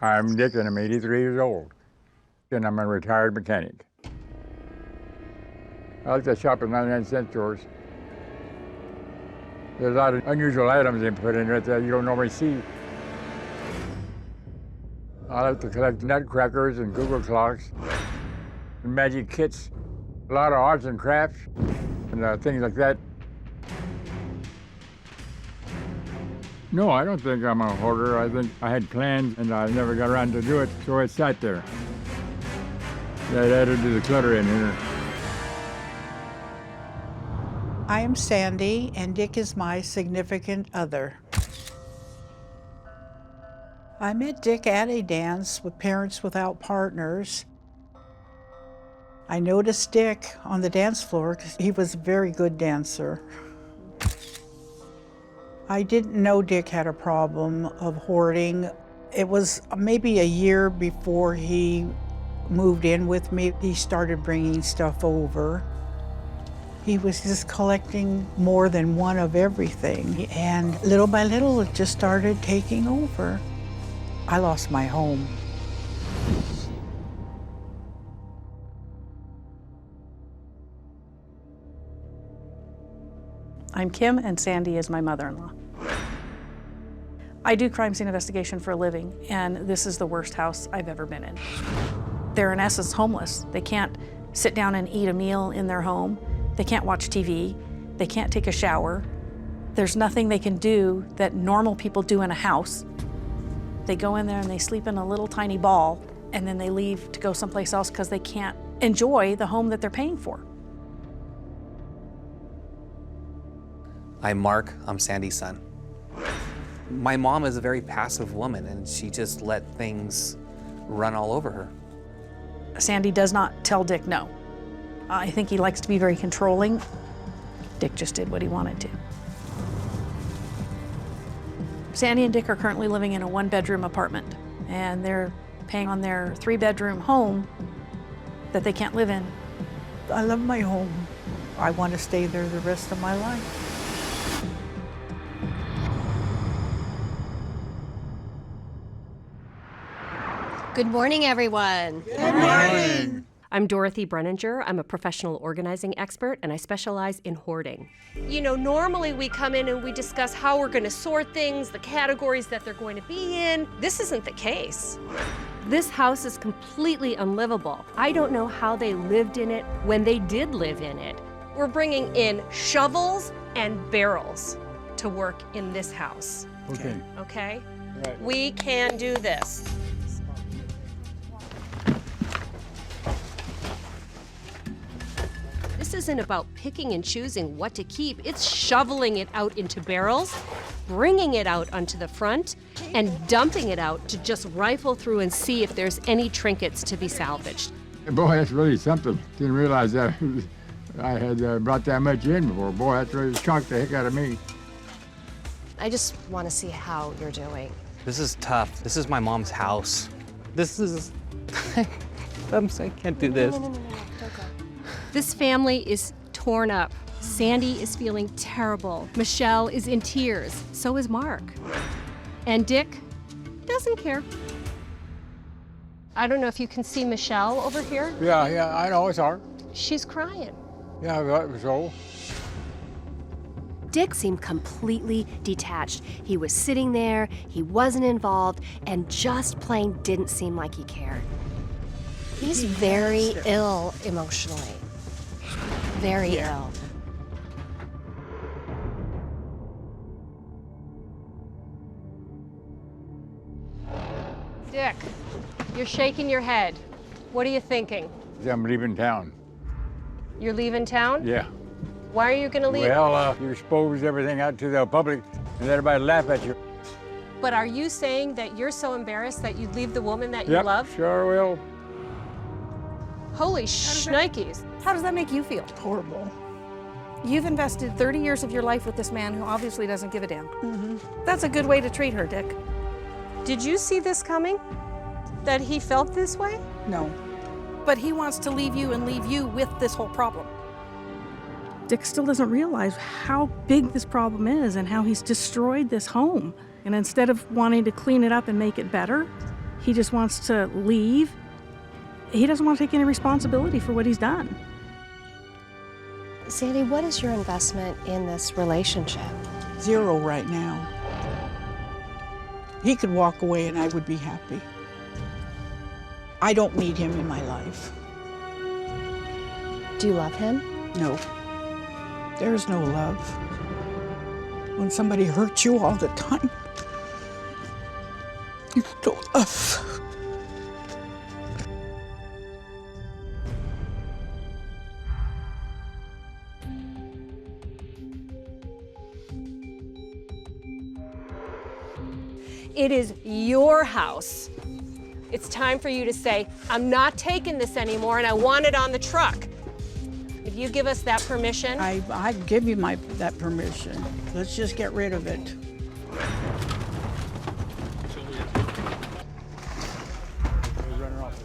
I'm Dick and I'm 83 years old, and I'm a retired mechanic. I like to shop at 99-cent stores. There's a lot of unusual items they put in there that you don't normally see. I like to collect nutcrackers and Google clocks, and magic kits, a lot of arts and crafts, and things like that. No, I don't think I'm a hoarder. I think I had plans and I never got around to do it, so it sat there. That added to the clutter in here. I am Sandy, and Dick is my significant other. I met Dick at a dance with Parents Without Partners. I noticed Dick on the dance floor because he was a very good dancer. I didn't know Dick had a problem of hoarding. It was maybe a year before he moved in with me. He started bringing stuff over. He was just collecting more than one of everything. And little by little, it just started taking over. I lost my home. I'm Kim, and Sandy is my mother-in-law. I do crime scene investigation for a living, and this is the worst house I've ever been in. They're in essence homeless. They can't sit down and eat a meal in their home. They can't watch TV. They can't take a shower. There's nothing they can do that normal people do in a house. They go in there and they sleep in a little tiny ball, and then they leave to go someplace else because they can't enjoy the home that they're paying for. I'm Mark, I'm Sandy's son. My mom is a very passive woman, and she just let things run all over her. Sandy does not tell Dick no. I think he likes to be very controlling. Dick just did what he wanted to. Sandy and Dick are currently living in a one-bedroom apartment, and they're paying on their three-bedroom home that they can't live in. I love my home. I want to stay there the rest of my life. Good morning, everyone. Good morning. I'm Dorothy Brenninger. I'm a professional organizing expert, and I specialize in hoarding. You know, normally we come in and we discuss how we're going to sort things, the categories that they're going to be in. This isn't the case. This house is completely unlivable. I don't know how they lived in it when they did live in it. We're bringing in shovels and barrels to work in this house. Okay. Okay? Right. We can do this. This isn't about picking and choosing what to keep. It's shoveling it out into barrels, bringing it out onto the front, and dumping it out to just rifle through and see if there's any trinkets to be salvaged. Boy, that's really something. Didn't realize that I had brought that much in before. Boy, that's really shocked the heck out of me. I just want to see how you're doing. This is tough. This is my mom's house. This is, I can't do this. No, don't go. This family is torn up. Sandy is feeling terrible. Michelle is in tears. So is Mark. And Dick doesn't care. I don't know if you can see Michelle over here. Yeah, I know, it's hard. She's crying. Yeah, so. Dick seemed completely detached. He was sitting there, he wasn't involved, and just plain didn't seem like he cared. He's very ill emotionally. Very ill. Dick, you're shaking your head. What are you thinking? I'm leaving town. You're leaving town? Yeah. Why are you going to leave? Well, you expose everything out to the public and let everybody laugh at you. But are you saying that you're so embarrassed that you'd leave the woman that you Yep, love? sure will. Holy shnikes. How does that make you feel? Horrible. You've invested 30 years of your life with this man who obviously doesn't give a damn. That's a good way to treat her, Dick. Did you see this coming? That he felt this way? No. But he wants to leave you and leave you with this whole problem. Dick still doesn't realize how big this problem is and how he's destroyed this home. And instead of wanting to clean it up and make it better, He just wants to leave. He doesn't want to take any responsibility for what he's done. Sandy, what is your investment in this relationship? 0 right now. He could walk away and I would be happy. I don't need him in my life. Do you love him? No. There's no love. When somebody hurts you all the time, you don't love. It is your house. It's time for you to say, I'm not taking this anymore and I want it on the truck. If you give us that permission. I give you that permission. Let's just get rid of it.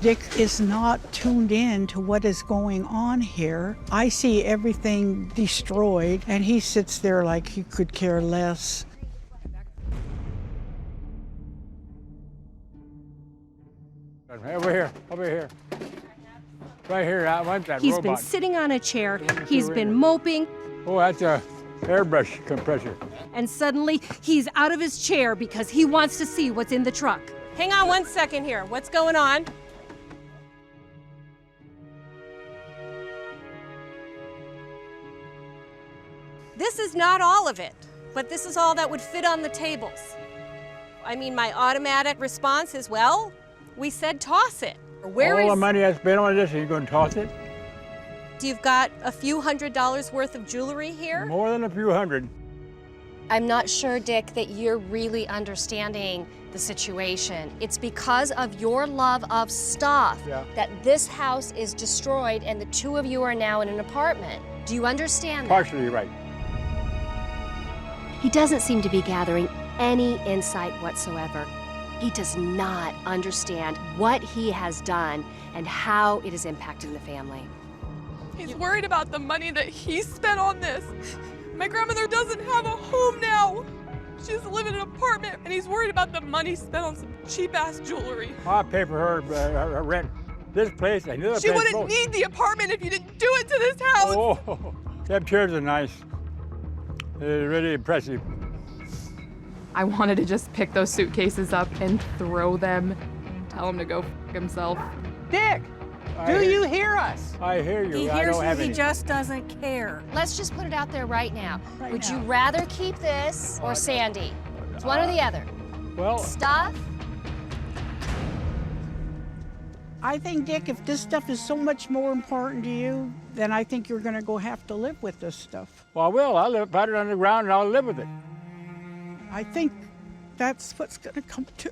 Dick is not tuned in to what is going on here. I see everything destroyed and he sits there like he could care less. Over here, over here. Right here, I want that He's robot. been sitting on a chair, he's been moping, Oh, that's a airbrush compressor. and suddenly he's out of his chair because he wants to see what's in the truck. Hang on 1 second here. What's going on? This is not all of it, but this is all that would fit on the tables. I mean, my automatic response is, well, we said toss it. Where All the is? money I spent on this, are you going to toss it? You've got a few $100s worth of jewelry here. More than a few hundred. I'm not sure, Dick, that you're really understanding the situation. It's because of your love of stuff that this house is destroyed and the two of you are now in an apartment. Do you understand that? Partially right. He doesn't seem to be gathering any insight whatsoever. He does not understand what he has done and how it has impacted the family. He's worried about the money that he spent on this. My grandmother doesn't have a home now. She has to live in an apartment, and he's worried about the money spent on some cheap-ass jewelry. I'll pay for her rent. This place, another place. She wouldn't both. need the apartment if you didn't do it to this house. Oh, them chairs are nice. They're really impressive. I wanted to just pick those suitcases up and throw them, tell him to go f himself. Dick, do you hear us? I hear you. He I hears don't you, have he any. just doesn't care. Let's just put it out there right now. Would you now. rather keep this or Sandy? It's one or the other. Well, Stuff? I think, Dick, if this stuff is so much more important to you, then I think you're gonna go have to live with this stuff. well, I will. I'll put it on the ground and I'll live with it. I think that's what's gonna come to.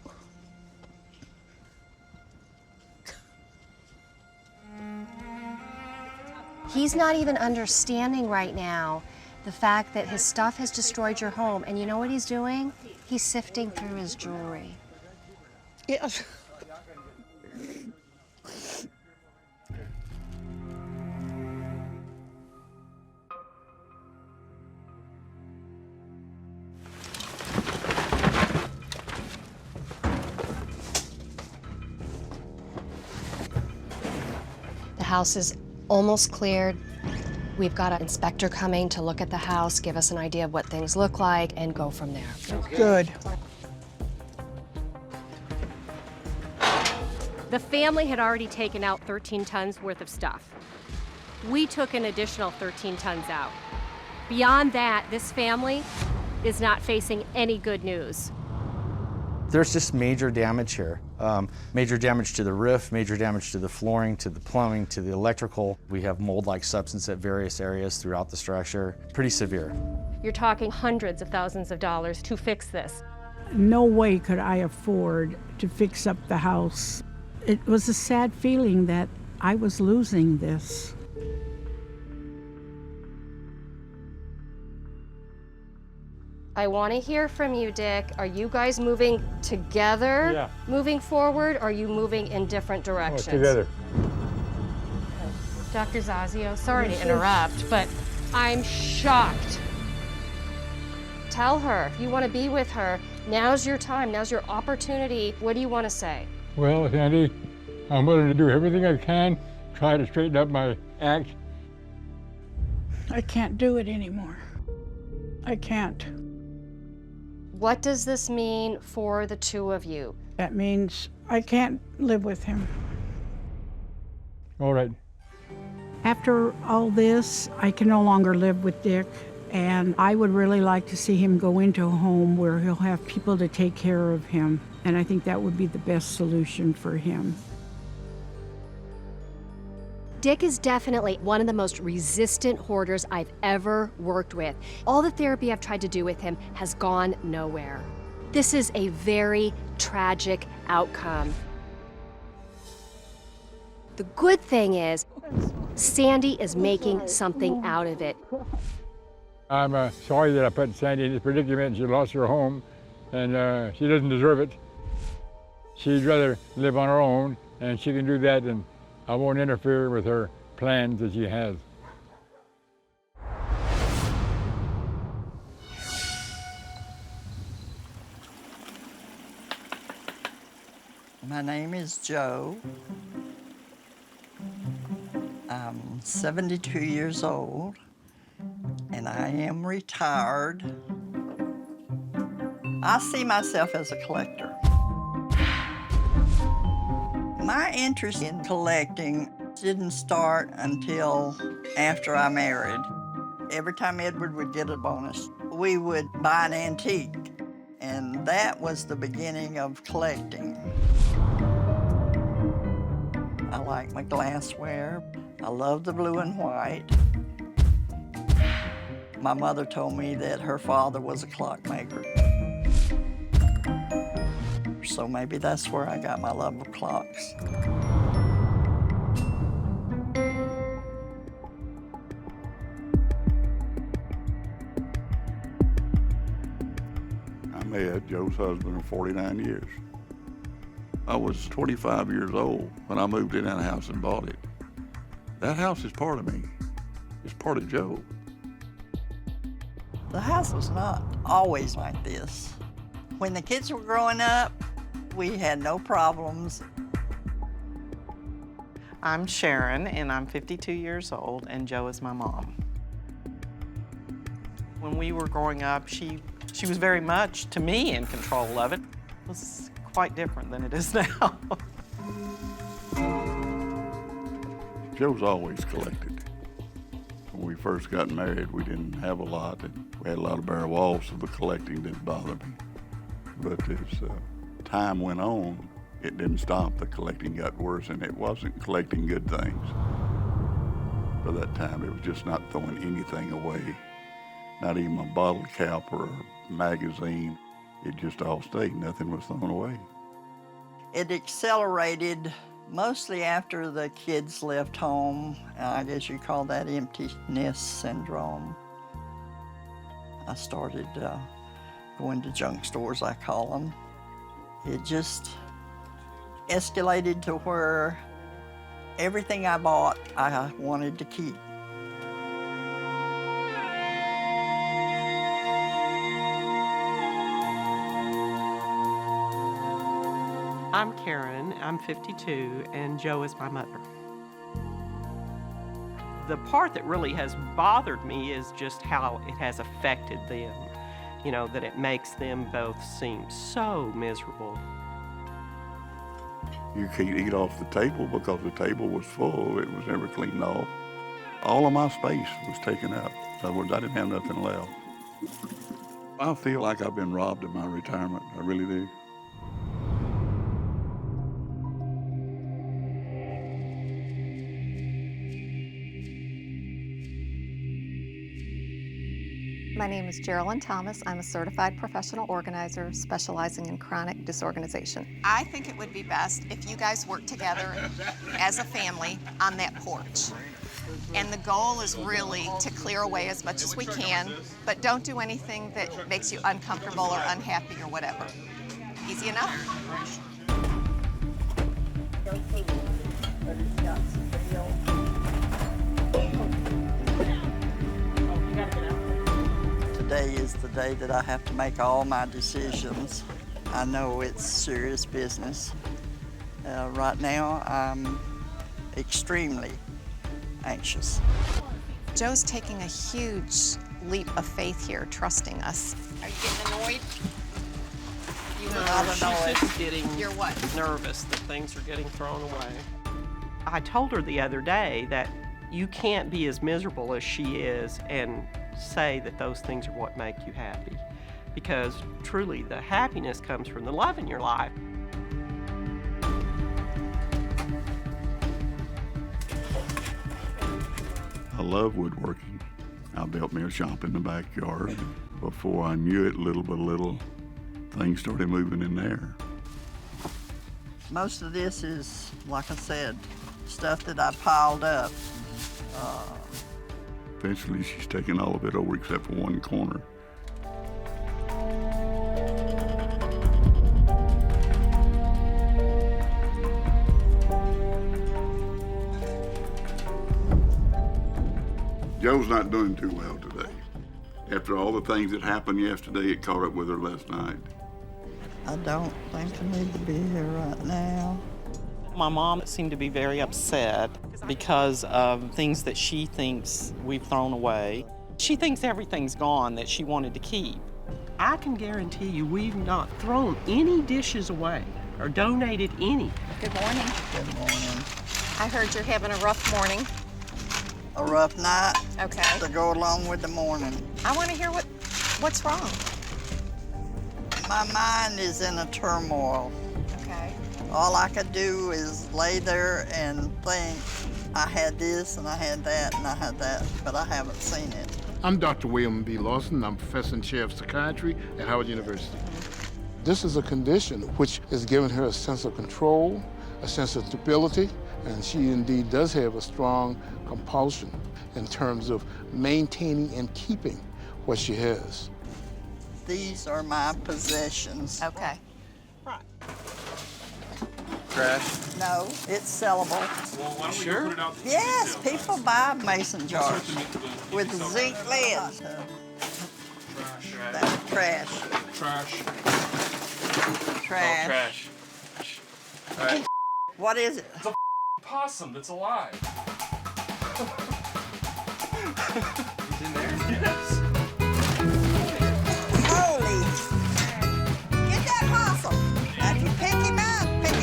He's not even understanding right now the fact that his stuff has destroyed your home. And you know what he's doing? He's sifting through his jewelry. Yes. The house is almost cleared. We've got an inspector coming to look at the house, give us an idea of what things look like, and go from there. Good. The family had already taken out 13 tons worth of stuff. We took an additional 13 tons out. Beyond that, this family is not facing any good news. There's just major damage here. Major damage to the roof, major damage to the flooring, to the plumbing, to the electrical. We have mold-like substance at various areas throughout the structure. Pretty severe. You're talking hundreds of thousands of dollars to fix this. No way could I afford to fix up the house. It was a sad feeling that I was losing this. I want to hear from you, Dick. Are you guys moving together, Yeah. moving forward, or are you moving in different directions? Together. Dr. Zazio, sorry to interrupt, but I'm shocked. Tell her, if you want to be with her, now's your time, now's your opportunity. What do you want to say? Well, Sandy, I'm willing to do everything I can, try to straighten up my act. I can't do it anymore. I can't. What does this mean for the two of you? That means I can't live with him. All right. After all this, I can no longer live with Dick, and I would really like to see him go into a home where he'll have people to take care of him, and I think that would be the best solution for him. Dick is definitely one of the most resistant hoarders I've ever worked with. All the therapy I've tried to do with him has gone nowhere. This is a very tragic outcome. The good thing is, Sandy is making something out of it. I'm sorry that I put Sandy in this predicament. She lost her home, and she doesn't deserve it. She'd rather live on her own, and she can do that, and I won't interfere with her plans that she has. My name is Joe. I'm 72 years old, and I am retired. I see myself as a collector. My interest in collecting didn't start until after I married. Every time Edward would get a bonus, we would buy an antique, and that was the beginning of collecting. I like my glassware. I love the blue and white. My mother told me that her father was a clockmaker. So maybe that's where I got my love of clocks. I'm Ed, Joe's husband of 49 years. I was 25 years old when I moved in that house and bought it. That house is part of me. It's part of Joe. The house was not always like this. When the kids were growing up, we had no problems. I'm Sharon, and I'm 52 years old, and Joe is my mom. When we were growing up, she was very much, to me, in control of it. It was quite different than it is now. Joe's always collected. When we first got married, we didn't have a lot, and we had a lot of bare walls, so the collecting didn't bother me. But as time went on, it didn't stop. The collecting got worse, and it wasn't collecting good things. By that time, it was just not throwing anything away, not even a bottle cap or a magazine. It just all stayed. Nothing was thrown away. It accelerated mostly after the kids left home. I guess you call that emptiness syndrome. I started going to junk stores, I call them. It just escalated to where everything I bought, I wanted to keep. I'm Karen, I'm 52, and Joe is my mother. The part that really has bothered me is just how it has affected them. You know, that it makes them both seem so miserable. You can't eat off the table because the table was full. It was never cleaned off. All of my space was taken up. In other words, I didn't have nothing left. I feel like I've been robbed of my retirement. I really do. My name is Geraldine Thomas. I'm a certified professional organizer specializing in chronic disorganization. I think it would be best if you guys work together as a family on that porch. And the goal is really to clear away as much as we can, but don't do anything that makes you uncomfortable or unhappy or whatever. Easy enough? Today is the day that I have to make all my decisions. I know it's serious business. Right now, I'm extremely anxious. Joe's taking a huge leap of faith here, trusting us. Are you getting annoyed? She's just getting You're what? nervous that things are getting thrown away. I told her the other day that you can't be as miserable as she is and say that those things are what make you happy. Because truly, the happiness comes from the love in your life. I love woodworking. I built me a shop in the backyard. Before I knew it, little by little, things started moving in there. Most of this is, like I said, stuff that I piled up. Eventually, she's taken all of it over except for one corner. Joe's not doing too well today. After all the things that happened yesterday, it caught up with her last night. I don't think I need to be here right now. My mom seemed to be very upset because of things that she thinks we've thrown away. She thinks everything's gone that she wanted to keep. I can guarantee you we've not thrown any dishes away or donated any. Good morning. Good morning. I heard you're having a rough morning. A rough night Okay. to go along with the morning. I want to hear what's wrong. My mind is in a turmoil. Okay. All I could do is lay there and think, I had this and I had that and I had that, but I haven't seen it. I'm Dr. William B. Lawson. I'm professor and chair of psychiatry at Howard University. This is a condition which has given her a sense of control, a sense of stability, and she indeed does have a strong compulsion in terms of maintaining and keeping what she has. These are my possessions. Okay. Right. Trash? No, it's sellable. Well, why don't we put it out? Yes, people buy mason jars with zinc lid. That's trash. Trash. Trash. Trash. All right. What is it? It's a possum that's alive. He's in there? Yes. Holy! Get that possum. Now, if you pick him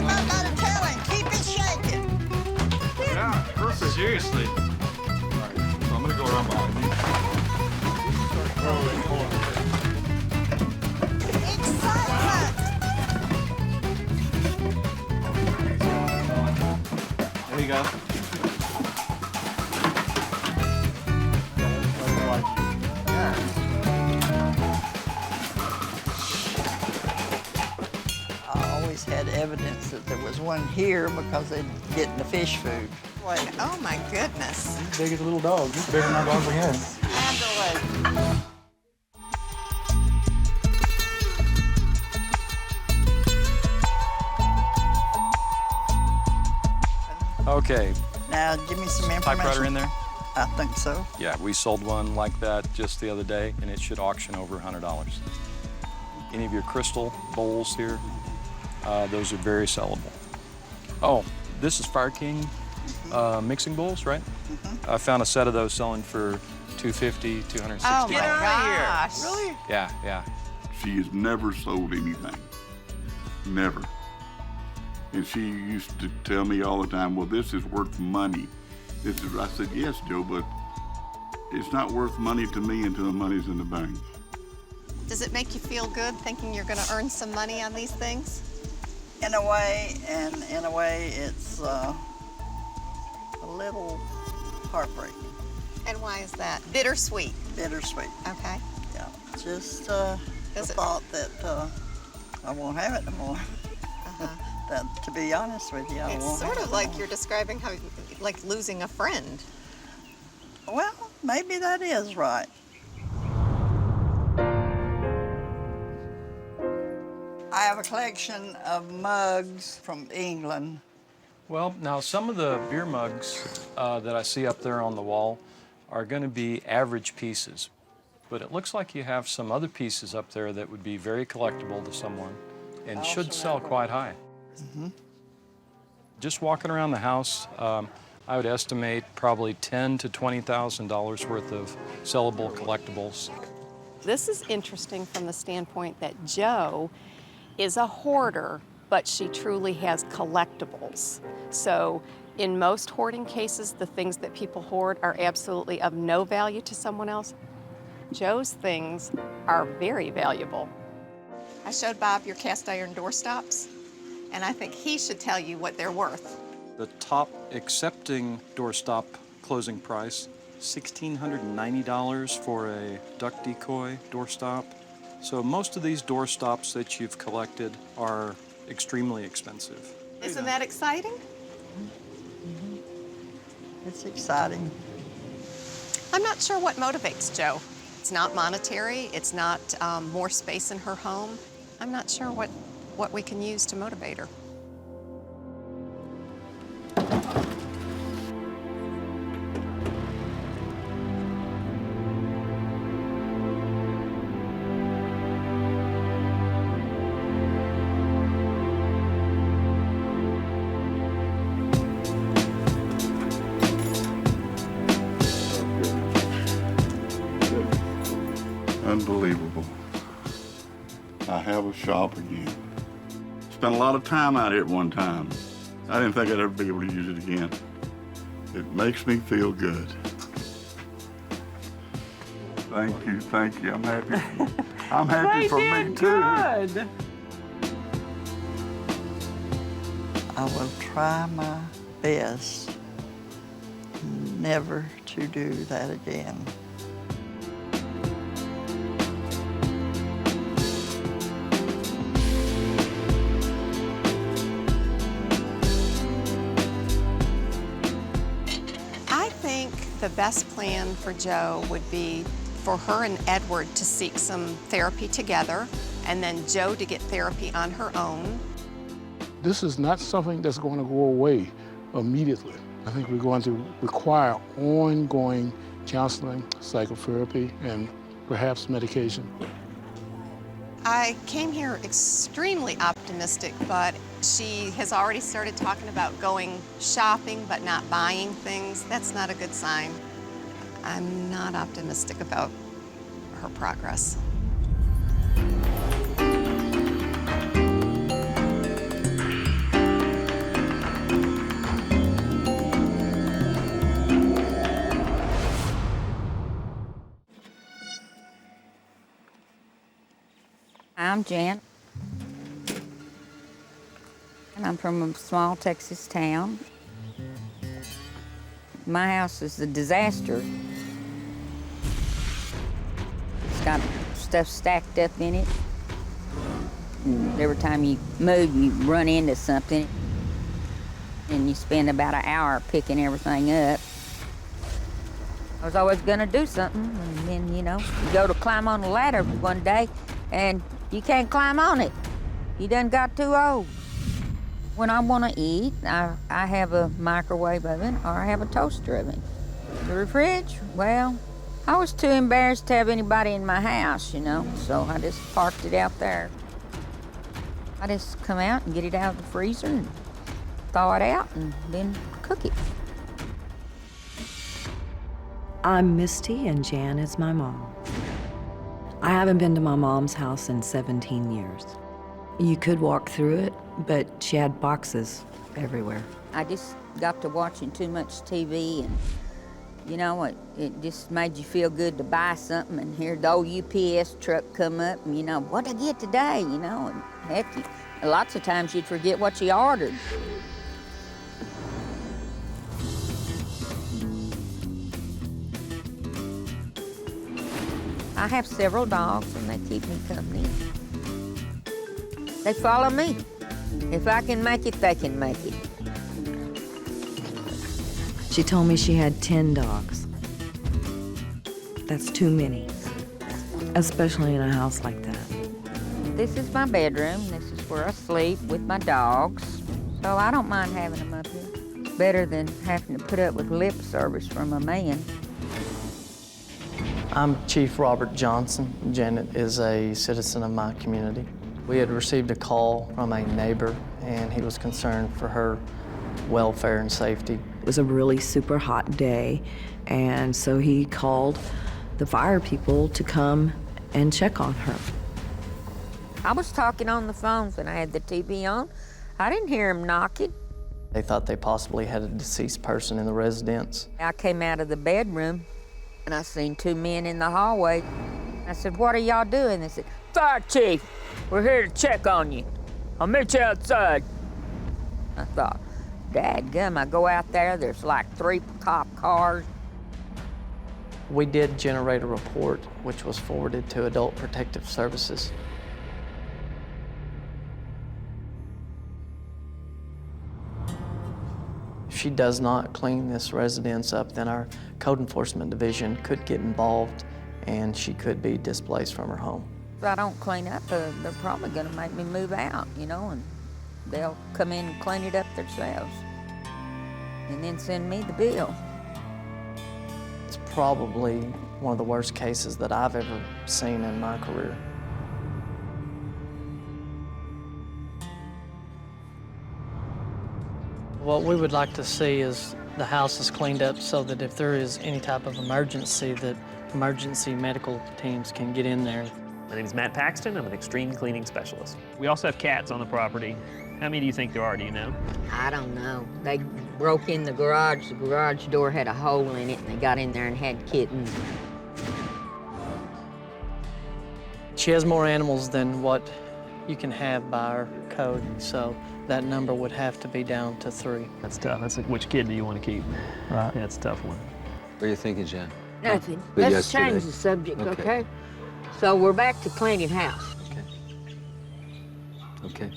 up by the tail and keep it shaking. Yeah, perfect. Seriously. All right, so I'm gonna go around behind you. Excitement! There you go. I always had evidence that there was one here because they'd get the fish food. Oh my goodness. He's big as a little dog. He's bigger than our dog we had. Handle it. Okay. Now, give me some information. Typewriter in there? I think so. Yeah, we sold one like that just the other day, and it should auction over $100. Any of your crystal bowls here, those are very sellable. Oh, this is Fire King mixing bowls, right? I found a set of those selling for $250, $260. Oh my gosh. Really? Yeah. She has never sold anything. Never. And she used to tell me all the time, well, this is worth money. I said, yes, Joe, but it's not worth money to me until the money's in the bank. Does it make you feel good thinking you're going to earn some money on these things? In a way, and in a way, it's a little heartbreaking. And why is that? Bittersweet. Bittersweet. Okay. Yeah, just the thought that I won't have it anymore. That, to be honest with you, I It's won't sort have of it like anymore. you're describing how, like losing a friend. Well, maybe that is right. I have a collection of mugs from England. Well, now some of the beer mugs that I see up there on the wall are going to be average pieces. But it looks like you have some other pieces up there that would be very collectible to someone and should sell quite high. Just walking around the house, I would estimate probably $10,000 to $20,000 worth of sellable collectibles. This is interesting from the standpoint that Jo is a hoarder, but she truly has collectibles. So in most hoarding cases, the things that people hoard are absolutely of no value to someone else. Jo's things are very valuable. I showed Bob your cast iron doorstops, and I think he should tell you what they're worth. The top accepting doorstop closing price, $1,690 for a duck decoy doorstop. So most of these doorstops that you've collected are extremely expensive. Isn't that exciting? It's exciting. I'm not sure what motivates Jo. It's not monetary, it's not more space in her home. I'm not sure what we can use to motivate her. Unbelievable. I have a shop again. Spent a lot of time out here at one time. I didn't think I'd ever be able to use it again. It makes me feel good. Thank you, thank you. I'm happy. I'm happy for me too. Good. I will try my best never to do that again. The best plan for Jo would be for her and Edward to seek some therapy together, and then Jo to get therapy on her own. This is not something that's going to go away immediately. I think we're going to require ongoing counseling, psychotherapy, and perhaps medication. I came here extremely optimistic, but she has already started talking about going shopping but not buying things. That's not a good sign. I'm not optimistic about her progress. I'm Jan, and I'm from a small Texas town. My house is a disaster. It's got stuff stacked up in it. And every time you move, you run into something, and you spend about an hour picking everything up. I was always gonna do something, and then, you go to climb on the ladder one day, and you can't climb on it. You done got too old. When I want to eat, I have a microwave oven or I have a toaster oven. The fridge, well, I was too embarrassed to have anybody in my house, so I just parked it out there. I just come out and get it out of the freezer and thaw it out and then cook it. I'm Misty and Jan is my mom. I haven't been to my mom's house in 17 years. You could walk through it, but she had boxes everywhere. I just got to watching too much TV, and it just made you feel good to buy something and hear the old UPS truck come up and what'd I get today, and heck, lots of times you'd forget what you ordered. I have several dogs and they keep me company. They follow me. If I can make it, they can make it. She told me she had 10 dogs. That's too many, especially in a house like that. This is my bedroom. This is where I sleep with my dogs. So I don't mind having them up here. Better than having to put up with lip service from a man. I'm Chief Robert Johnson. Janet is a citizen of my community. We had received a call from a neighbor, and he was concerned for her welfare and safety. It was a really super hot day, and so he called the fire people to come and check on her. I was talking on the phone when I had the TV on. I didn't hear him knocking. They thought they possibly had a deceased person in the residence. I came out of the bedroom, and I seen two men in the hallway. I said, "What are y'all doing?" They said, "Fire chief, we're here to check on you. I'll meet you outside." I thought, dadgum, I go out there, there's like 3 cop cars. We did generate a report, which was forwarded to Adult Protective Services. If she does not clean this residence up, then our Code Enforcement Division could get involved and she could be displaced from her home. If I don't clean up, they're probably gonna make me move out, you know, and they'll come in and clean it up themselves and then send me the bill. It's probably one of the worst cases that I've ever seen in my career. What we would like to see is the house is cleaned up so that if there is any type of emergency, that emergency medical teams can get in there. My name is Matt Paxton. I'm an extreme cleaning specialist. We also have cats on the property. How many do you think there are, do you know? I don't know. They broke in the garage door had a hole in it, and they got in there and had kittens. She has more animals than what you can have by our code, so that number would have to be down to 3. That's tough. That's like, which kid do you want to keep? Right. Yeah, that's a tough one. What are you thinking, Jen? Nothing. But Let's yesterday. change the subject, Okay. okay? So we're back to cleaning house. Okay.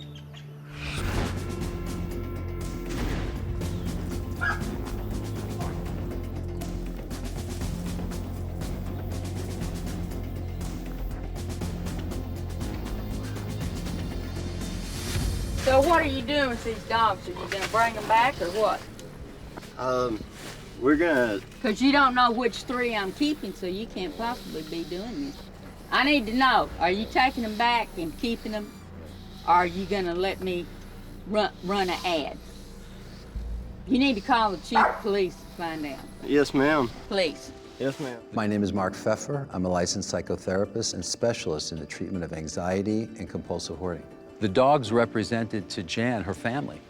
So what are you doing with these dogs? Are you gonna bring them back or what? We're gonna... Because you don't know which 3 I'm keeping, so you can't possibly be doing this. I need to know, are you taking them back and keeping them, or are you gonna let me run an ad? You need to call the chief of police to find out. Yes, ma'am. Please. Yes, ma'am. My name is Mark Pfeffer. I'm a licensed psychotherapist and specialist in the treatment of anxiety and compulsive hoarding. The dogs represented to Jan her family.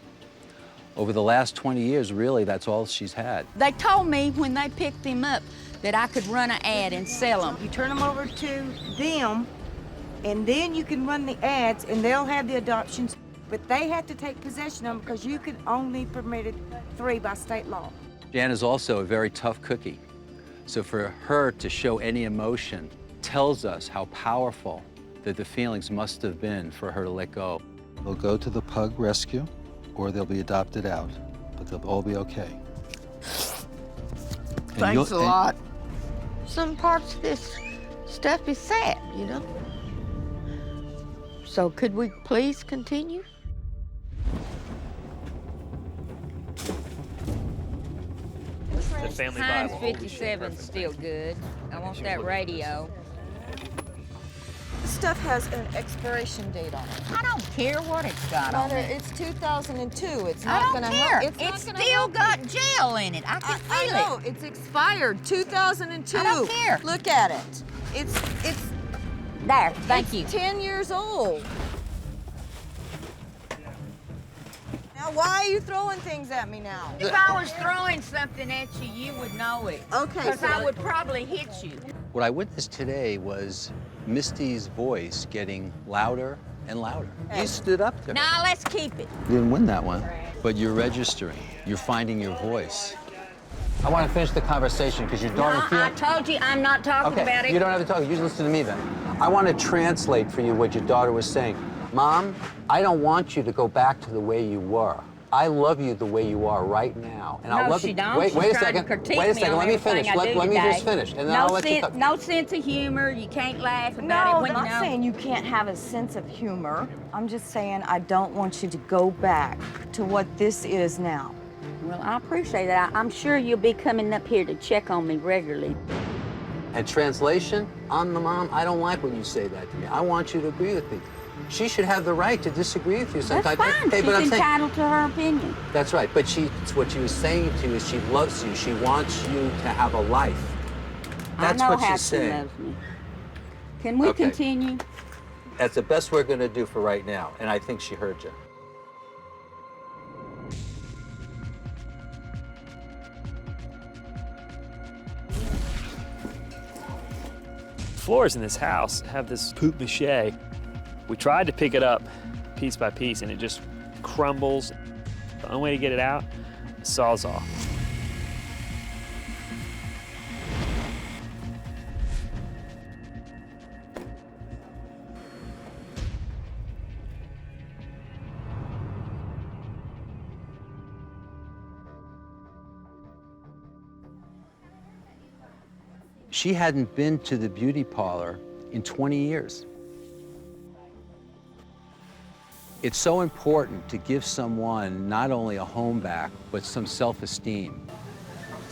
Over the last 20 years, really, that's all she's had. They told me when they picked them up that I could run an ad and sell them. You turn them over to them, and then you can run the ads, and they'll have the adoptions, but they have to take possession of them because you can only permit 3 by state law. Jan is also a very tough cookie. So for her to show any emotion tells us how powerful that the feelings must have been for her to let go. They'll go to the pug rescue, or they'll be adopted out, but they'll all be okay. Thanks a lot. Some parts of this stuff is sad, you know? So could we please continue? The family Heinz Bible. 57's still good. I want that radio. This stuff has an expiration date on it. I don't care what it's got on Mother, it. it's 2002. It's I not don't gonna care. help. It's still got gel in it. I can I feel know. it. It's expired. 2002. I don't care. Look at it. It's There, thank it's you. 10 years old. Now, why are you throwing things at me now? If I was throwing something at you, you would know it. Okay, Because so I would probably hit you. What I witnessed today was Misty's voice getting louder and louder. You stood up to her. Now let's keep it. You didn't win that one, but you're registering. You're finding your voice. I want to finish the conversation because your daughter No, I told you I'm not talking about it. You don't have to talk. You just listen to me then. I want to translate for you what your daughter was saying. Mom, I don't want you to go back to the way you were. I love you the way you are right now. And No, I love she you. don't. Wait She's a trying second. to critique Wait a me second. on Let me everything finish. I do Let me just today. finish, and then I'll let you talk. No sense of humor. You can't laugh about No, it when I'm you not know. saying you can't have a sense of humor. I'm just saying I don't want you to go back to what this is now. Well, I appreciate that. I'm sure you'll be coming up here to check on me regularly. And translation, I'm the mom. I don't like when you say that to me. I want you to agree with me. She should have the right to disagree with you sometimes. That's fine. Okay, but I'm She's saying, entitled to her opinion. that's right. But what she was saying to you is she loves you. She wants you to have a life. That's I know what how she's she saying. loves me. Can we Okay. continue? That's the best we're going to do for right now, and I think she heard you. Floors in this house have this poop mache. We tried to pick it up piece by piece and it just crumbles. The only way to get it out, Sawzall. She hadn't been to the beauty parlor in 20 years. It's so important to give someone not only a home back, but some self-esteem.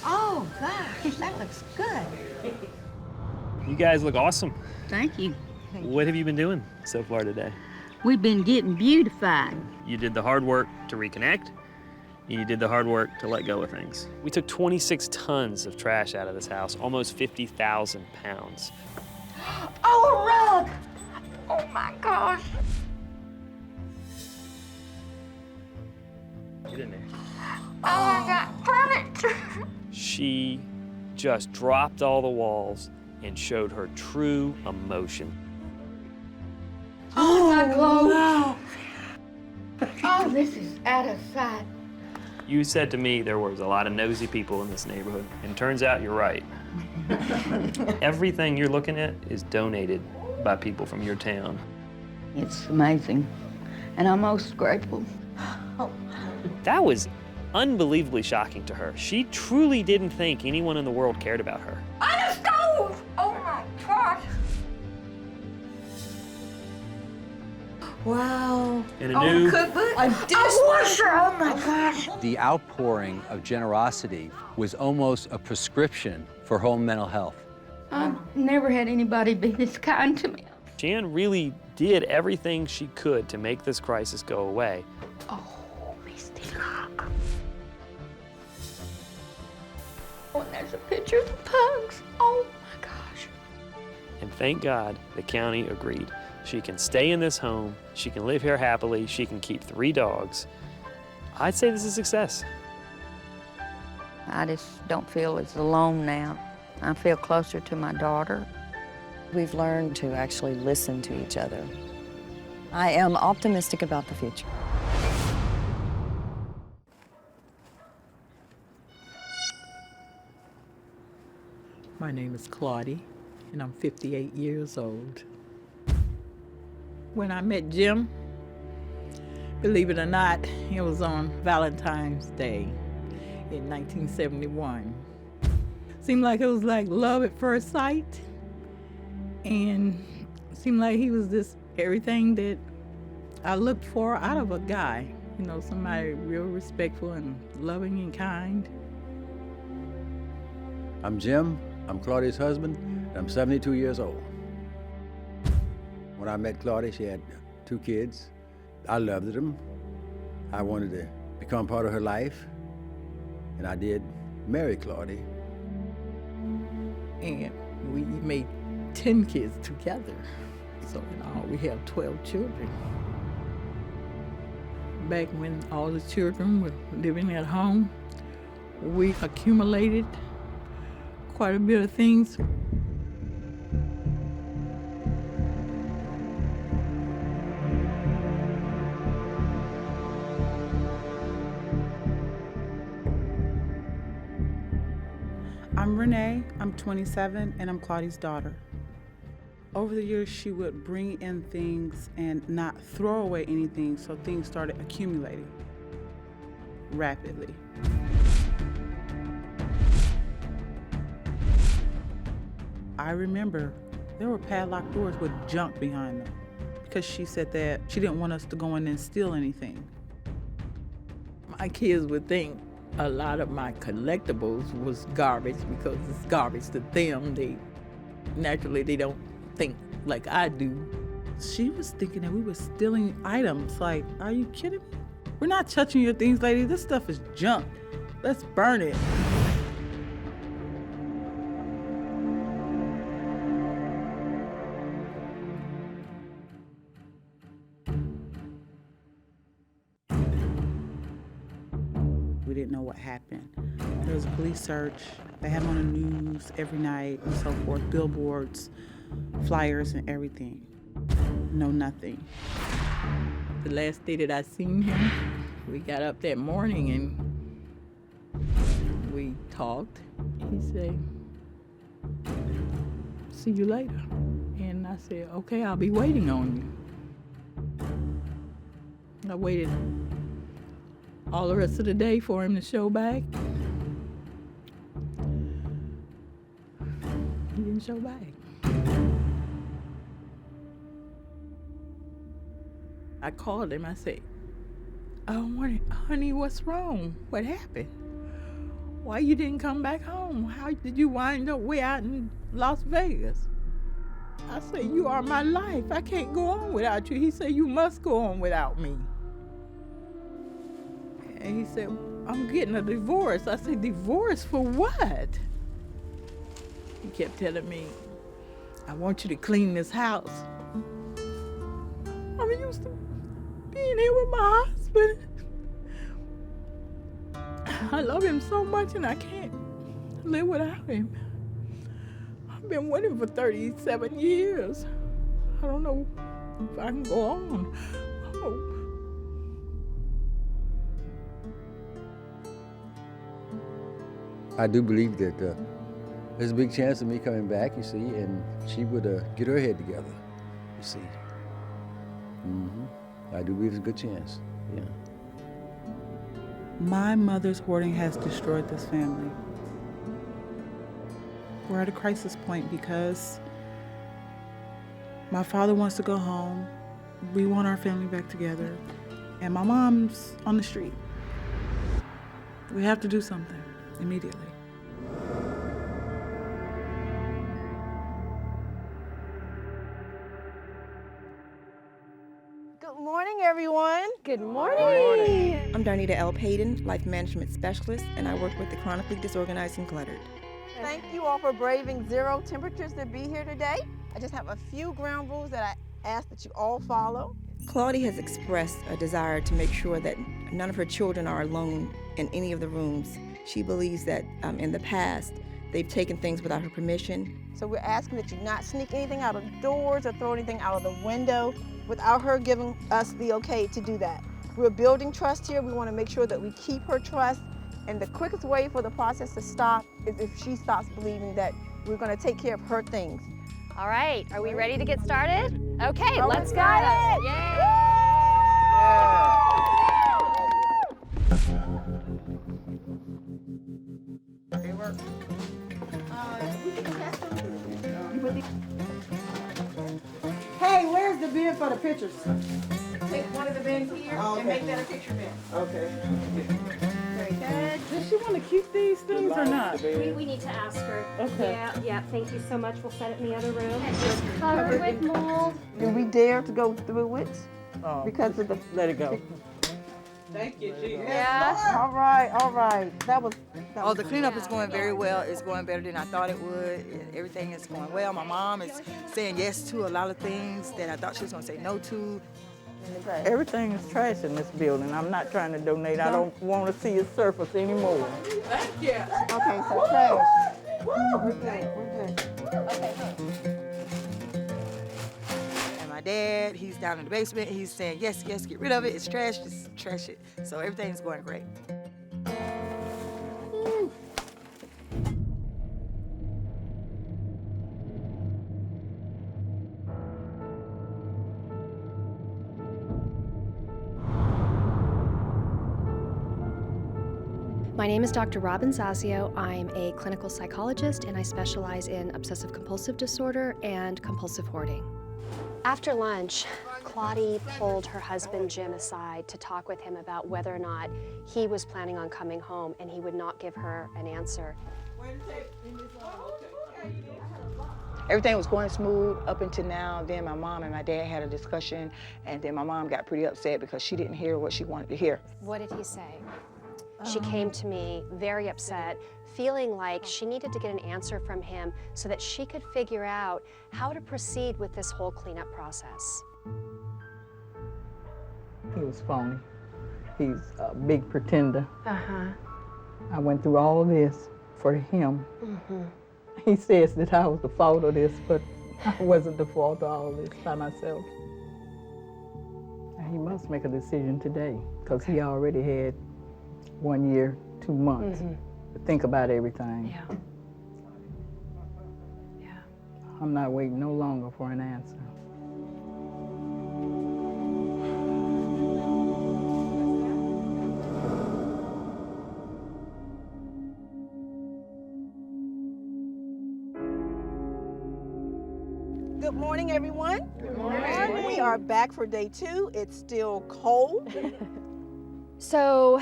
Oh, gosh, that looks good. You guys look awesome. Thank you. What have you been doing so far today? We've been getting beautified. You did the hard work to reconnect, and you did the hard work to let go of things. We took 26 tons of trash out of this house, almost 50,000 pounds. Oh, a rug! Oh, my gosh. Get in there. Oh, I got furniture. She just dropped all the walls and showed her true emotion. Oh, my clothes. Wow. Oh, this is out of sight. You said to me there was a lot of nosy people in this neighborhood, and turns out you're right. Everything you're looking at is donated by people from your town. It's amazing, and I'm most grateful. That was unbelievably shocking to her. She truly didn't think anyone in the world cared about her. On the stove! Oh my gosh! Wow. And a new cookbook? A dishwasher! Oh my gosh! The outpouring of generosity was almost a prescription for home mental health. I've never had anybody be this kind to me. Jan really did everything she could to make this crisis go away. Oh, Misty, look. Oh, and there's a picture of the pugs. Oh my gosh. And thank God the county agreed. She can stay in this home, she can live here happily, she can keep 3 dogs. I'd say this is a success. I just don't feel as alone now. I feel closer to my daughter. We've learned to actually listen to each other. I am optimistic about the future. My name is Claudie, and I'm 58 years old. When I met Jim, believe it or not, it was on Valentine's Day in 1971. Seemed like it was like love at first sight, and seemed like he was just everything that I looked for out of a guy. You know, somebody real respectful and loving and kind. I'm Jim. I'm Claudie's husband, and I'm 72 years old. When I met Claudie, she had 2 kids. I loved them. I wanted to become part of her life, and I did marry Claudie. And we made 10 kids together. So in all, we have 12 children. Back when all the children were living at home, we accumulated quite a bit of things. I'm Renee, I'm 27, and I'm Claudie's daughter. Over the years, she would bring in things and not throw away anything, so things started accumulating rapidly. I remember there were padlocked doors with junk behind them because she said that she didn't want us to go in and steal anything. My kids would think a lot of my collectibles was garbage because it's garbage to them. They naturally don't think like I do. She was thinking that we were stealing items. Like, are you kidding me? We're not touching your things, lady. This stuff is junk. Let's burn it. We didn't know what happened. There was a police search. They had them on the news every night and so forth, billboards, flyers and everything. No, nothing. The last day that I seen him, we got up that morning and we talked. He said, "See you later." And I said, "Okay, I'll be waiting on you." I waited all the rest of the day for him to show back. He didn't show back. I called him. I said, "Honey, what's wrong? What happened? Why you didn't come back home? How did you wind up way out in Las Vegas?" I said, "You are my life. I can't go on without you." He said, "You must go on without me." And he said, "I'm getting a divorce." I said, "Divorce for what?" He kept telling me, "I want you to clean this house." I'm used to being here with my husband. I love him so much and I can't live without him. I've been with him for 37 years. I don't know if I can go on. Oh. I do believe that there's a big chance of me coming back, you see, and she would get her head together, you see. I do believe there's a good chance, yeah. My mother's hoarding has destroyed this family. We're at a crisis point because my father wants to go home. We want our family back together. And my mom's on the street. We have to do something immediately. Good morning, everyone. Good morning. I'm Darnita L. Payton, Life Management Specialist, and I work with the chronically disorganized and cluttered. Thank you all for braving 0 temperatures to be here today. I just have a few ground rules that I ask that you all follow. Claudie has expressed a desire to make sure that none of her children are alone in any of the rooms. She believes that in the past, they've taken things without her permission. So we're asking that you not sneak anything out of doors or throw anything out of the window without her giving us the okay to do that. We're building trust here. We want to make sure that we keep her trust. And the quickest way for the process to stop is if she stops believing that we're going to take care of her things. All right, are we ready to get started? Okay, Oh, let's go. got it. Yay. Hey, where's the bin for the pictures? Take one of the bins here and make that a picture bin. Okay. Very good. Does she want to keep these things or not? We need to ask her. Okay. Yeah, thank you so much. We'll set it in the other room. It's covered with mold. Do we dare to go through it? Because of the... Let it go. Thank you, Jesus. Yeah. All right. That was Oh, the cleanup is going very well. It's going better than I thought it would. And everything is going well. My mom is saying yes to a lot of things that I thought she was going to say no to. Everything is trash in this building. I'm not trying to donate. I don't want to see it surface anymore. Thank you. Okay, so trash. We're good. And my dad, he's down in the basement. He's saying yes, get rid of it. It's trash, just trash it. So everything's going great. My name is Dr. Robin Zazio. I'm a clinical psychologist and I specialize in obsessive compulsive disorder and compulsive hoarding. After lunch, Claudie pulled her husband Jim aside to talk with him about whether or not he was planning on coming home, and he would not give her an answer. Everything was going smooth up until now. Then my mom and my dad had a discussion, and then my mom got pretty upset because she didn't hear what she wanted to hear. What did he say? She came to me very upset, feeling like she needed to get an answer from him so that she could figure out how to proceed with this whole cleanup process. He was phony. He's a big pretender. Uh-huh. I went through all of this for him. Mm-hmm. He says that I was the fault of this, but I wasn't the fault of all this by myself. And he must make a decision today, because he already had 1 year, 2 months to think about everything. Yeah. Yeah. I'm not waiting no longer for an answer. Good morning, everyone. Good morning. We are back for day 2. It's still cold. So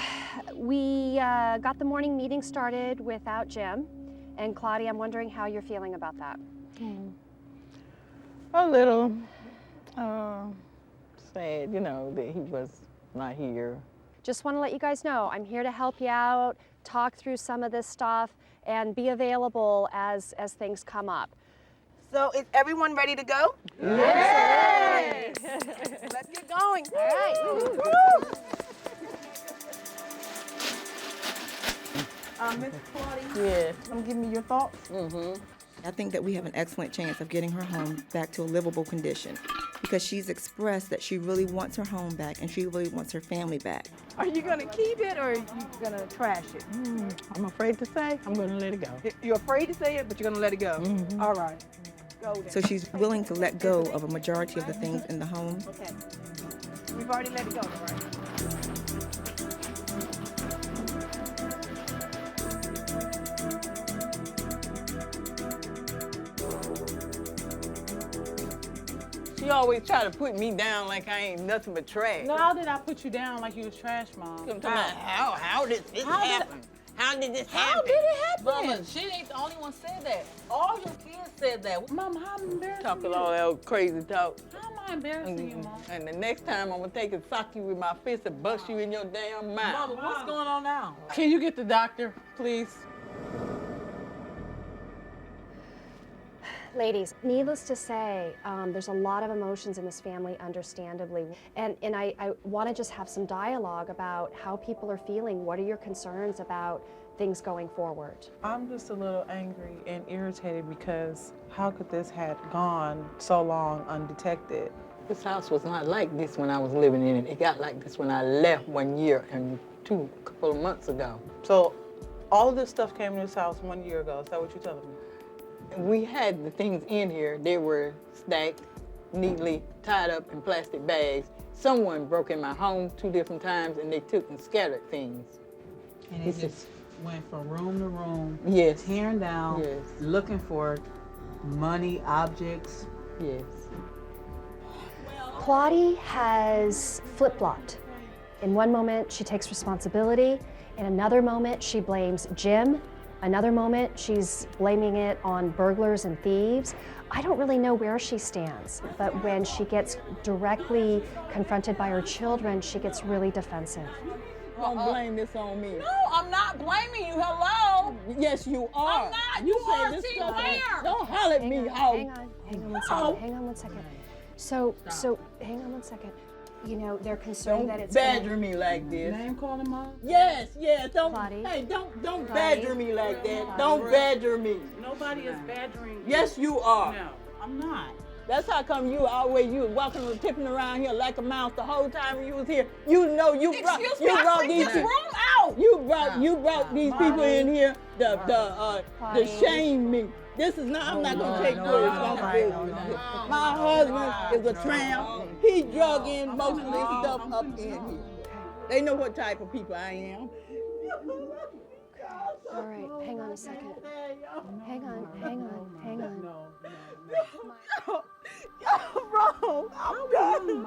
we got the morning meeting started without Jim. And Claudie, I'm wondering how you're feeling about that. A little sad, you know, that he was not here. Just want to let you guys know, I'm here to help you out, talk through some of this stuff, and be available as things come up. So is everyone ready to go? Yay! Let's get going. All right. Miss Claudie, Yes. give me your thoughts. I think that we have an excellent chance of getting her home back to a livable condition because she's expressed that she really wants her home back and she really wants her family back. Are you going to keep it or are you going to trash it? I'm afraid to say. I'm going to let it go. You're afraid to say it, but you're going to let it go. All right. Go then. So she's willing to let go of a majority of the things in the home. Okay. We've already let it go, right? She always try to put me down like I ain't nothing but trash. No, how did I put you down like you was trash, Mom? How did this happen? How did this happen? How did it happen? Mama, she ain't the only one said that. All your kids said that. Mom, how embarrassing Talking you? all that crazy talk. How am I embarrassing you, Mom? And the next time I'm gonna take and sock you with my fist and bust you in your damn mouth. Mama, what's going on now? Can you get the doctor, please? Ladies, needless to say, there's a lot of emotions in this family, understandably. And I want to just have some dialogue about how people are feeling. What are your concerns about things going forward? I'm just a little angry and irritated because how could this have gone so long undetected? This house was not like this when I was living in it. It got like this when I left 1 year and couple of months ago. So all of this stuff came in this house 1 year ago. Is that what you're telling me? We had the things in here. They were stacked, neatly tied up in plastic bags. Someone broke in my home 2 different times and they took and scattered things. And it just went from room to room, Yes. tearing down, Yes. looking for money, objects. Yes. Claudie has flip-flopped. In one moment, she takes responsibility. In another moment, she blames Jim. Another moment, she's blaming it on burglars and thieves. I don't really know where she stands, but when she gets directly confronted by her children, she gets really defensive. Don't blame this on me. No, I'm not blaming you. Hello? Yes, you are. I'm not. You are. said this See, stuff. where? Don't holler at me. Hang on one second. Hang on one second. So hang on one second. You know, they're concerned that it's badger me like this. Name calling, Mom? Yes. Don't. Claudie. Hey, don't Claudie. badger me like that. Don't badger me. Nobody is badgering you. Yes, you are. No, I'm not. That's how come you always you was walking and tipping around here like a mouse the whole time you was here. You know you brought Excuse me, you I brought cleaned these this room out. You brought these people in here to Claudie. shame me. This is not. I'm not gonna take no responsibility. My husband is a tramp. He drug in most of this stuff up in here. They know what type of people I am. All right, hang on a second. Hang on. You're wrong. I'm done.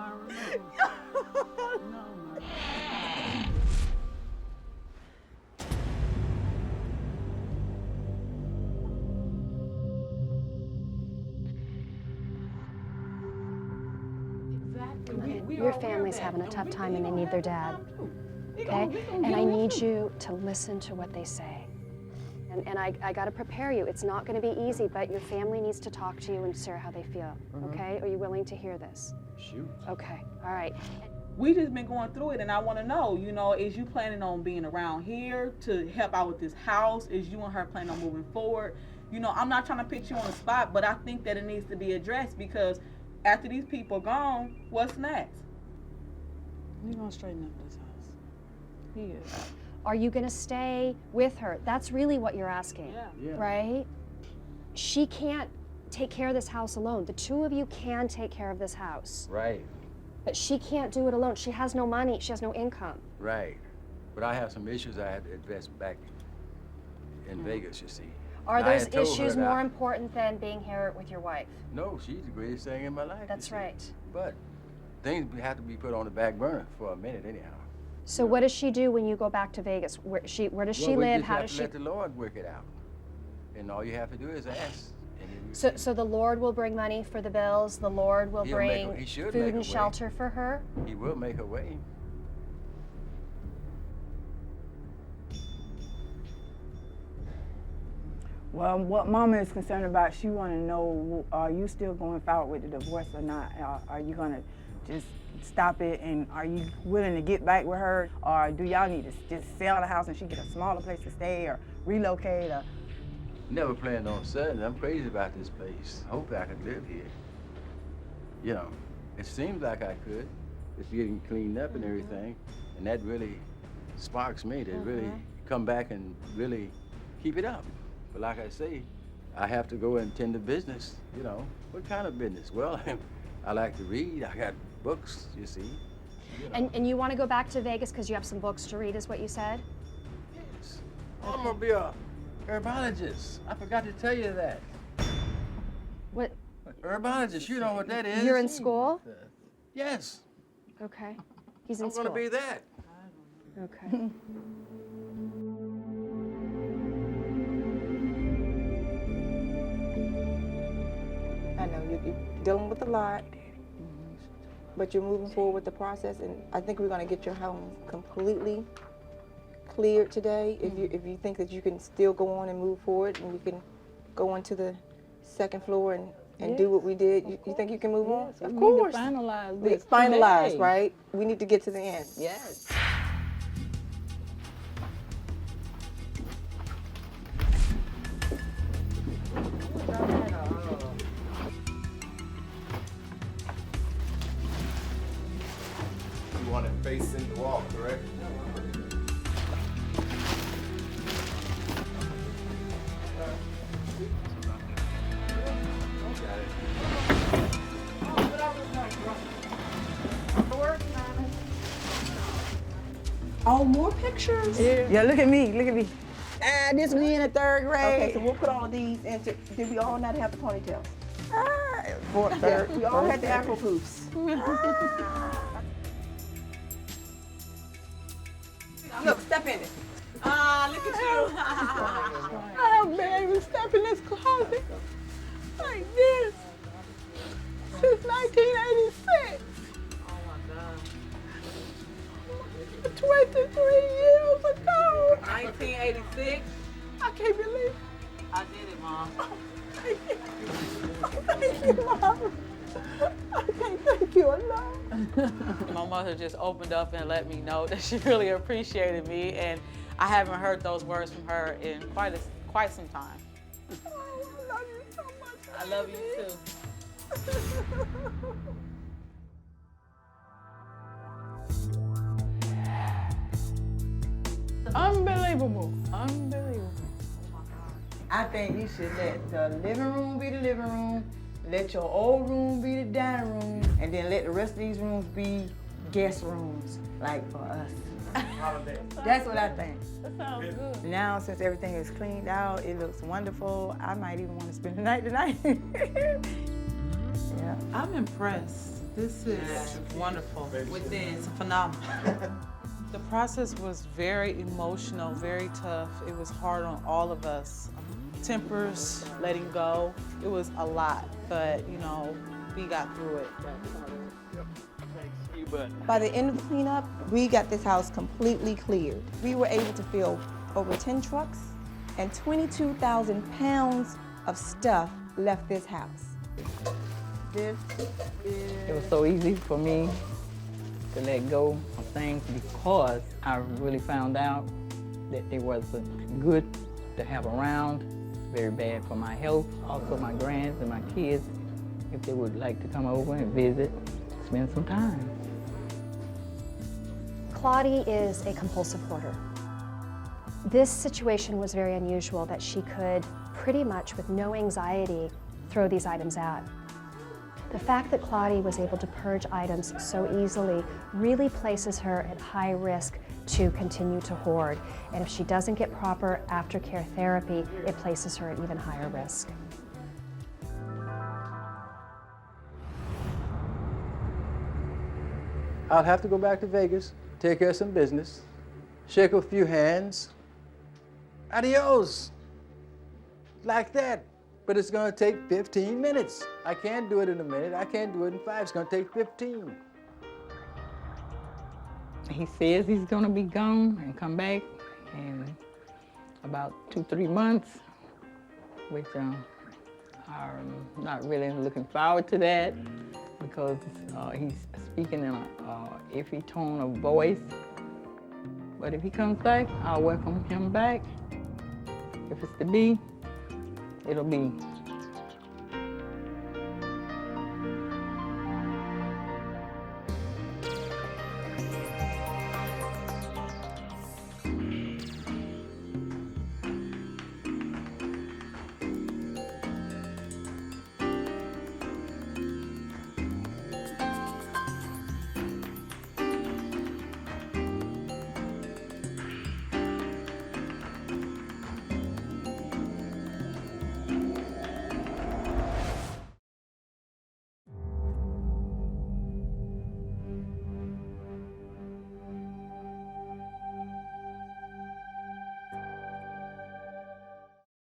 Your family's having a tough time and they need their dad, okay? And I need you to listen to what they say. And I gotta prepare you. It's not gonna be easy, but your family needs to talk to you and share how they feel, okay? Are you willing to hear this? Shoot. Okay, all right. We just been going through it, and I want to know, you know, is you planning on being around here to help out with this house? Is you and her planning on moving forward? You know, I'm not trying to put you on the spot, but I think that it needs to be addressed because after these people gone, what's next? We're gonna straighten up this house. He is. Are you gonna stay with her? That's really what you're asking, right? She can't take care of this house alone. The two of you can take care of this house. Right, But she can't do it alone. She has no money, she has no income. right. But I have some issues I had to address back in Vegas, you see. Are I those had told her issues that more important than being here with your wife? No, she's the greatest thing in my life. That's right. But things have to be put on the back burner for a minute anyhow. So what does she do when you go back to Vegas? Where does she Well, live? We How just does have she? to let the Lord work it out. And all you have to do is ask. So the Lord will bring money for the bills. The Lord will He'll bring he should food make a and way. shelter for her. He will make a way. Well, what Mama is concerned about, she want to know, are you still going forward with the divorce or not? Are you going to just stop it, and are you willing to get back with her? Or do y'all need to just sell the house and she get a smaller place to stay or relocate? Or Never planned on selling. I'm crazy about this place. I hope I could live here. You know, it seems like I could. It's getting cleaned up and everything. And that really sparks me to really come back and really keep it up. But like I say, I have to go and tend to business, you know. What kind of business? Well, I like to read. I got books, you see. You know. And you want to go back to Vegas because you have some books to read, is what you said? Yes. I'm gonna be a herbologist. I forgot to tell you that. What? Herbologist, you know what that is. You're in school? Yes. Okay. He's in I'm school. gonna be that. Okay. I know you're dealing with a lot, but you're moving forward with the process, and I think we're going to get your home completely cleared today. If you think that you can still go on and move forward, and we can go onto the second floor and do what we did, you think you can move on? Yes, Of we course. need to finalize We this finalize, today. right? We need to get to the end. Yes. You want it facing the wall, correct? Oh, more pictures? yeah, look at me, look at me. This we in the third grade. Okay. So we'll put all these into, did we all not have the ponytails? Fourth, third, We all had the first, Afro poofs. Look, step in it. Look at you. I haven't been able to step in this closet like this since 1986. 23 years ago. 1986. I can't believe it. I did it, Mom. Thank you, Mom. I can't thank you enough. My mother just opened up and let me know that she really appreciated me, and I haven't heard those words from her in quite some time. Oh, I love you so much. I love you too. Unbelievable. Unbelievable. I think you should let the living room be the living room, let your old room be the dining room, and then let the rest of these rooms be guest rooms, like for us. That's what I think. That sounds good. Now, since everything is cleaned out, it looks wonderful. I might even want to spend the night tonight. Yeah. I'm impressed. This is wonderful. It's phenomenal. The process was very emotional, very tough. It was hard on all of us. Tempers, letting go. It was a lot, but you know, we got through it. By the end of the cleanup, we got this house completely cleared. We were able to fill over 10 trucks and 22,000 pounds of stuff left this house. It was so easy for me to let go of things because I really found out that they wasn't good to have around, very bad for my health, also my grands and my kids, if they would like to come over and visit, spend some time. Claudie is a compulsive hoarder. This situation was very unusual that she could pretty much with no anxiety throw these items out. The fact that Claudie was able to purge items so easily really places her at high risk to continue to hoard. And if she doesn't get proper aftercare therapy, it places her at even higher risk. I'll have to go back to Vegas, take care of some business, shake a few hands. Adios! Like that. But it's gonna take 15 minutes. I can't do it in a minute. I can't do it in 5. It's gonna take 15. He says he's gonna be gone and come back in about 2-3 months, which I'm not really looking forward to that because he's speaking in a iffy tone of voice. But if he comes back, I'll welcome him back. If it's to be, it'll be.